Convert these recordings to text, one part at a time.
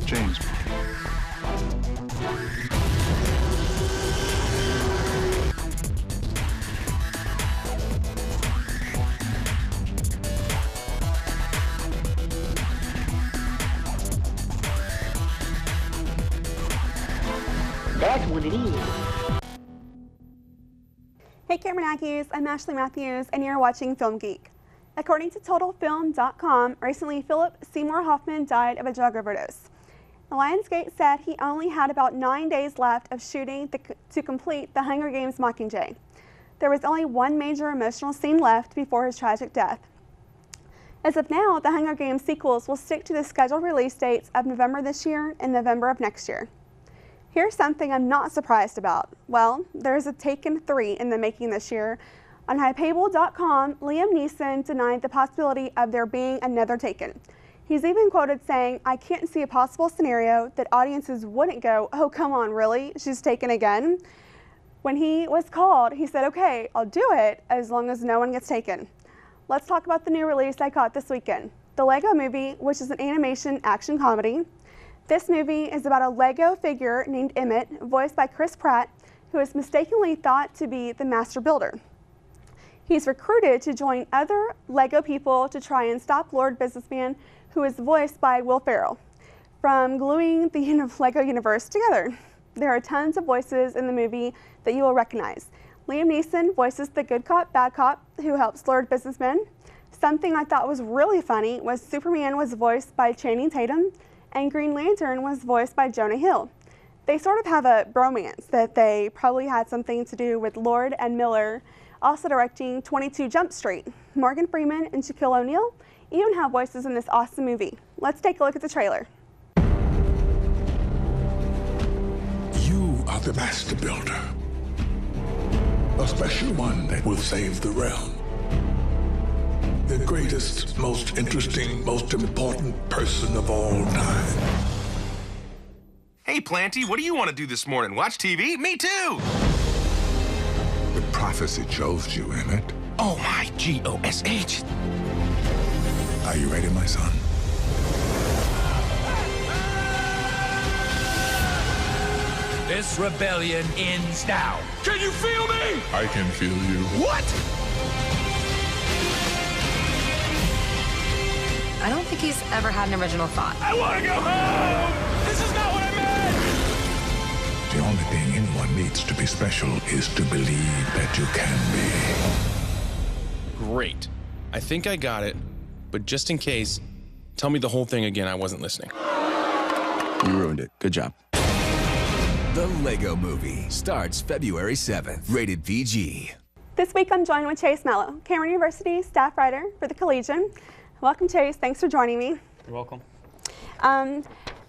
James. That's what it is. Hey Camera Nackies, I'm Ashley Matthews and you're watching Film Geek. According to TotalFilm.com, recently Philip Seymour Hoffman died of a drug overdose. Lionsgate said he only had about 9 days left of shooting to complete The Hunger Games Mockingjay. There was only one major emotional scene left before his tragic death. As of now, The Hunger Games sequels will stick to the scheduled release dates of November this year and November of next year. Here's something I'm not surprised about. Well, there's a Taken 3 in the making this year. On Hypable.com, Liam Neeson denied the possibility of there being another Taken. He's even quoted saying, "I can't see a possible scenario that audiences wouldn't go, oh, come on, really? She's Taken again?" When he was called, he said, "Okay, I'll do it as long as no one gets taken." Let's talk about the new release I caught this weekend, The Lego Movie, which is an animation action comedy. This movie is about a Lego figure named Emmett, voiced by Chris Pratt, who is mistakenly thought to be the master builder. He's recruited to join other Lego people to try and stop Lord Businessman, who is voiced by Will Ferrell, from gluing the Lego universe together. There are tons of voices in the movie that you will recognize. Liam Neeson voices the good cop, bad cop, who helps Lord Businessman. Something I thought was really funny was Superman was voiced by Channing Tatum, and Green Lantern was voiced by Jonah Hill. They sort of have a bromance that they probably had something to do with Lord and Miller, also directing 22 Jump Street. Morgan Freeman and Shaquille O'Neal even have voices in this awesome movie. Let's take a look at the trailer. You are the master builder. A special one that will save the realm. The greatest, most interesting, most important person of all time. Hey, Planty, what do you want to do this morning? Watch TV? Me too! The prophecy chose you, Emmett. Oh, my G-O-S-H. Are you ready, my son? This rebellion ends now. Can you feel me? I can feel you. What? I don't think he's ever had an original thought. I want to go home! This is not what I meant! The only thing anyone needs to be special is to believe that you can be. Great. I think I got it, but just in case, tell me the whole thing again. I wasn't listening. You ruined it. Good job. The Lego Movie starts February 7th. Rated PG. This week I'm joined with Chase Mello, Cameron University staff writer for The Collegian. Welcome, Chase. Thanks for joining me. You're welcome.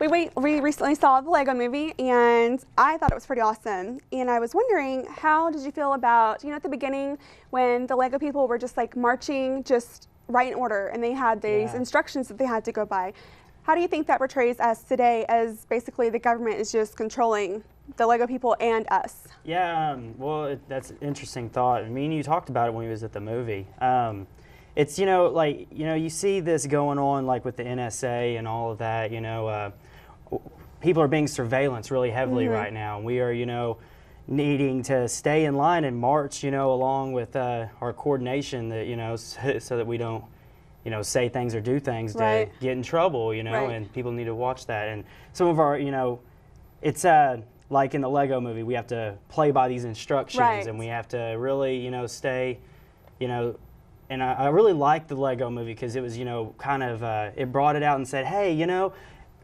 We recently saw the Lego Movie, and I thought it was pretty awesome. And I was wondering, how did you feel about, at the beginning when the Lego people were just like marching just right in order, and they had these instructions that they had to go by. How do you think that portrays us today, as basically the government is just controlling the Lego people and us? Yeah, well, that's an interesting thought. I mean, you talked about it when we was at the movie. It's, you see this going on like with the NSA and all of that, people are being surveillanced really heavily right now. We are, needing to stay in line and march, along with our coordination that, so that we don't, say things or do things to get in trouble, and people need to watch that. And some of our, it's like in the Lego Movie, we have to play by these instructions and we have to really, stay, and I really liked the Lego Movie because it was, kind of, it brought it out and said, hey,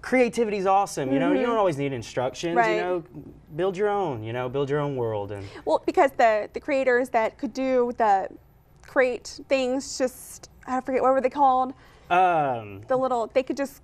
creativity's awesome. You don't always need instructions. Build your own. Build your own world. And well, because the creators that could do create things, just I forget what were they called. They could just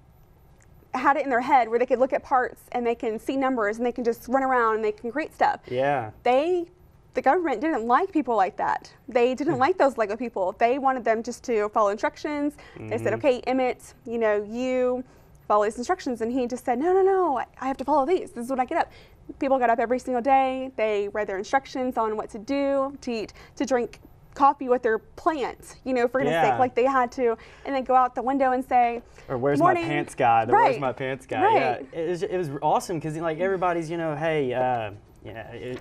had it in their head where they could look at parts and they can see numbers and they can just run around and they can create stuff. Yeah. The government didn't like people like that. They didn't like those Lego people. They wanted them just to follow instructions. They said, okay, Emmett, you follow these instructions. And he just said, no, I have to follow these. This is when I get up. People got up every single day. They read their instructions on what to do, to eat, to drink coffee with their plant, you know, for goodness Yeah. sake, like they had to, and then go out the window and say, Or where's "Morning." my pants guy? The Right. Where's my pants guy? Right. Yeah, it was awesome because like everybody's, you know, hey,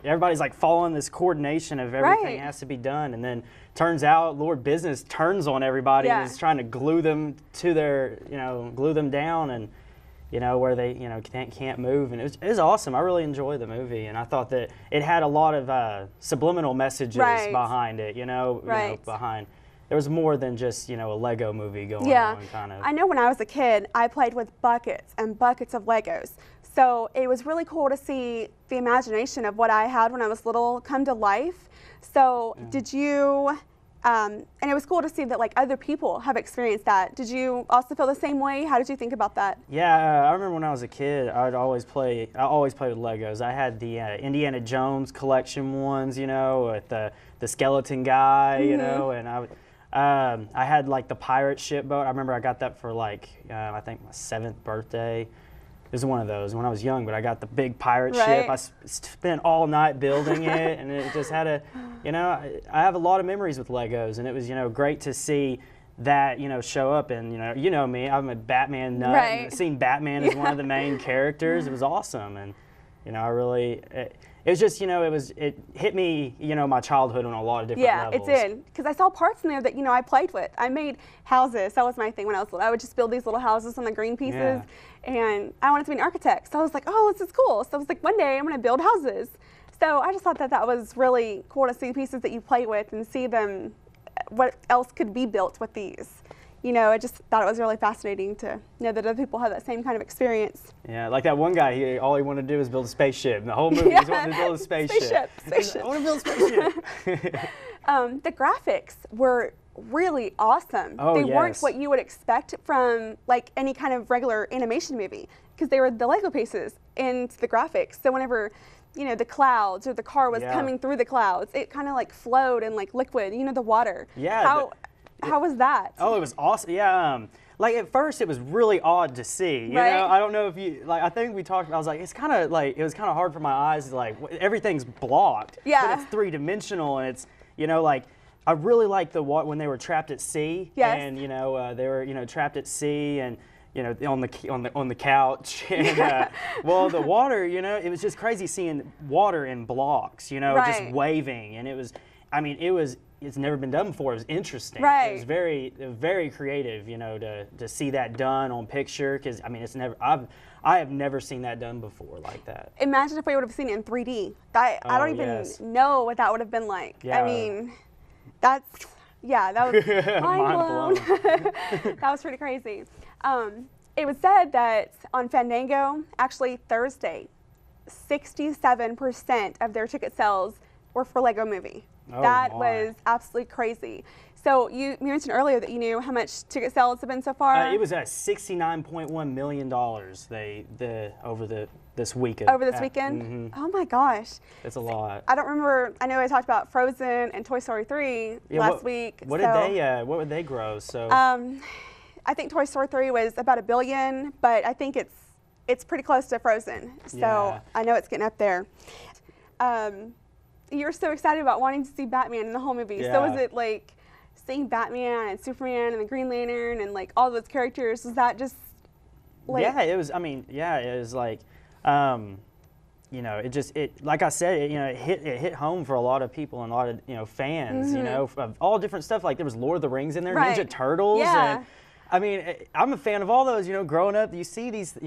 everybody's like following this coordination of everything Right. has to be done, and then turns out Lord Business turns on everybody Yeah. and is trying to glue them to their, glue them down and. Where they, can't move, and it was awesome. I really enjoyed the movie, and I thought that it had a lot of subliminal messages Right. behind it. Right. There was more than just a Lego movie going Yeah, on, kind of. I know when I was a kid, I played with buckets and buckets of Legos. So it was really cool to see the imagination of what I had when I was little come to life. So did you, and it was cool to see that like other people have experienced that. Did you also feel the same way? How did you think about that? Yeah, I remember when I was a kid, I always played with Legos. I had the Indiana Jones collection ones, with the skeleton guy, and I had like the pirate ship boat. I remember I got that for like, I think my 7th birthday. It was one of those when I was young, but I got the big pirate ship. Right. I spent all night building it, and it just had I have a lot of memories with Legos, and it was, great to see that, show up. And, you know me, I'm a Batman nut. Right. And seeing Batman as one of the main characters, it was awesome. And, I really, it was just, it hit me, my childhood on a lot of different levels. Yeah, it did. Because I saw parts in there that, I played with. I made houses. That was my thing when I was little. I would just build these little houses on the green pieces. Yeah. And I wanted to be an architect. So I was like, oh, this is cool. So I was like, one day I'm going to build houses. So I just thought that that was really cool to see pieces that you play with and see them, what else could be built with these. I just thought it was really fascinating to know that other people have that same kind of experience. Yeah, like that one guy, all he wanted to do was build a spaceship. And the whole movie, he's wanting to build a spaceship. Spaceship. I want to build a spaceship. The graphics were really awesome. Oh, they weren't yes. what you would expect from like any kind of regular animation movie because they were the Lego pieces and the graphics. So whenever the clouds or the car was Yeah. coming through the clouds, it kind of like flowed in like liquid, the water. Yeah, How was that? Oh, it was awesome. Yeah, like at first it was really odd to see. You Right. know, I don't know if you I think we talked. I was like, it was kind of hard for my eyes. Like everything's blocked. Yeah. But it's 3-dimensional, and it's like I really liked when they were trapped at sea. Yes. And they were trapped at sea and. On the couch, and well, the water, it was just crazy seeing water in blocks, just Right. waving, and it's never been done before. It was interesting. Right. It was very creative, to see that done on picture, because I have never seen that done before like that. Imagine if we would have seen it in 3D. I don't even yes. know what that would have been like. Yeah. I mean, that was mind blown. That was pretty crazy. It was said that on Fandango, actually Thursday, 67% of their ticket sales were for Lego Movie. Oh, that my. was absolutely crazy. So you mentioned earlier that you knew how much ticket sales have been so far. It was at $69.1 million over this weekend. over this weekend. Oh my gosh. It's a lot. I don't remember. I know I talked about Frozen and Toy Story 3 last week. What would they gross? So I think Toy Story 3 was about $1 billion, but I think it's pretty close to Frozen. So Yeah. I know it's getting up there. You were so excited about wanting to see Batman in the whole movie. So Yeah. was it like seeing Batman and Superman and the Green Lantern and like all those characters? Was that just like it was. It was like, like I said, it hit home for a lot of people and a lot of fans, of all different stuff. Like there was Lord of the Rings in there, Right. Ninja Turtles, Yeah. and I'm a fan of all those. Growing up, you see these,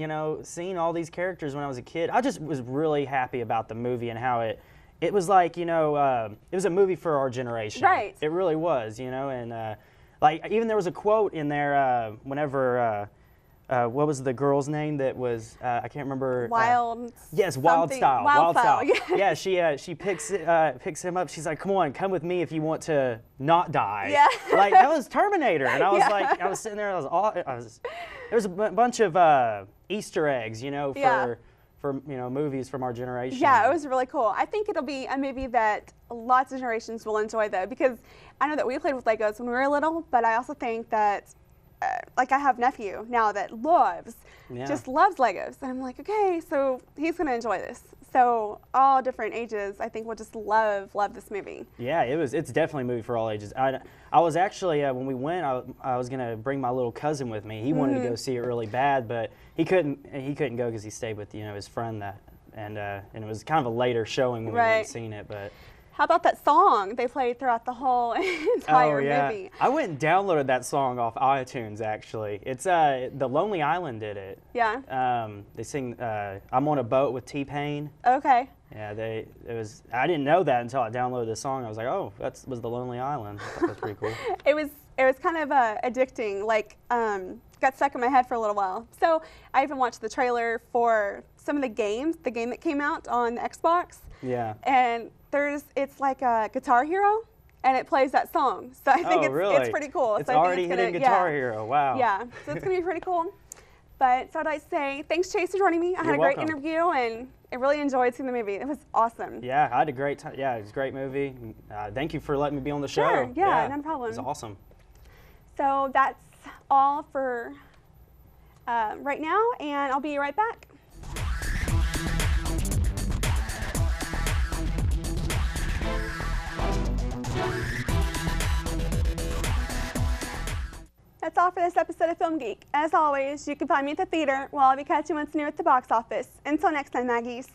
seeing all these characters when I was a kid. I just was really happy about the movie and how it was like, it was a movie for our generation. Right. It really was, and like even there was a quote in there whenever. What was the girl's name that was, I can't remember. Wild? Yes, Wild something. Style. Wild Style, Yeah, she picks him up. She's like, come with me if you want to not die. Yeah. Like, that was Terminator. And I was Yeah. like, I was sitting there, there was a bunch of Easter eggs, Yeah. for movies from our generation. Yeah, it was really cool. I think it'll be a movie that lots of generations will enjoy, though, because I know that we played with Legos when we were little, but I also think that, like, I have a nephew now that just loves Legos. And I'm like, okay, so he's going to enjoy this. So all different ages, I think, will just love this movie. Yeah, it's definitely a movie for all ages. I was actually, when we went, I was going to bring my little cousin with me. He wanted to go see it really bad, but he couldn't go because he stayed with, his friend and it was kind of a later showing when we went and seen it, but. How about that song they played throughout the whole entire movie? I went and downloaded that song off iTunes, actually. It's The Lonely Island did it. Yeah. They sing I'm on a Boat with T-Pain. Okay. Yeah, I didn't know that until I downloaded the song. I was like, oh, was The Lonely Island. I thought that was pretty cool. It was kind of addicting, like got stuck in my head for a little while. So I even watched the trailer for some of the game that came out on the Xbox. Yeah. And it's like a Guitar Hero, and it plays that song. So I think it's pretty cool. It's so I already think it's hitting Guitar Hero. Wow. Yeah, so it's going to be pretty cool. But so I'd like to say thanks, Chase, for joining me. I had a great interview, and I really enjoyed seeing the movie. It was awesome. Yeah, I had a great time. Yeah, it was a great movie. Thank you for letting me be on the show. Sure, yeah, no problem. It was awesome. So that's all for right now, and I'll be right back. That's all for this episode of Film Geek. As always, you can find me at the theater while I'll be catching what's new at the box office. Until next time, Maggies.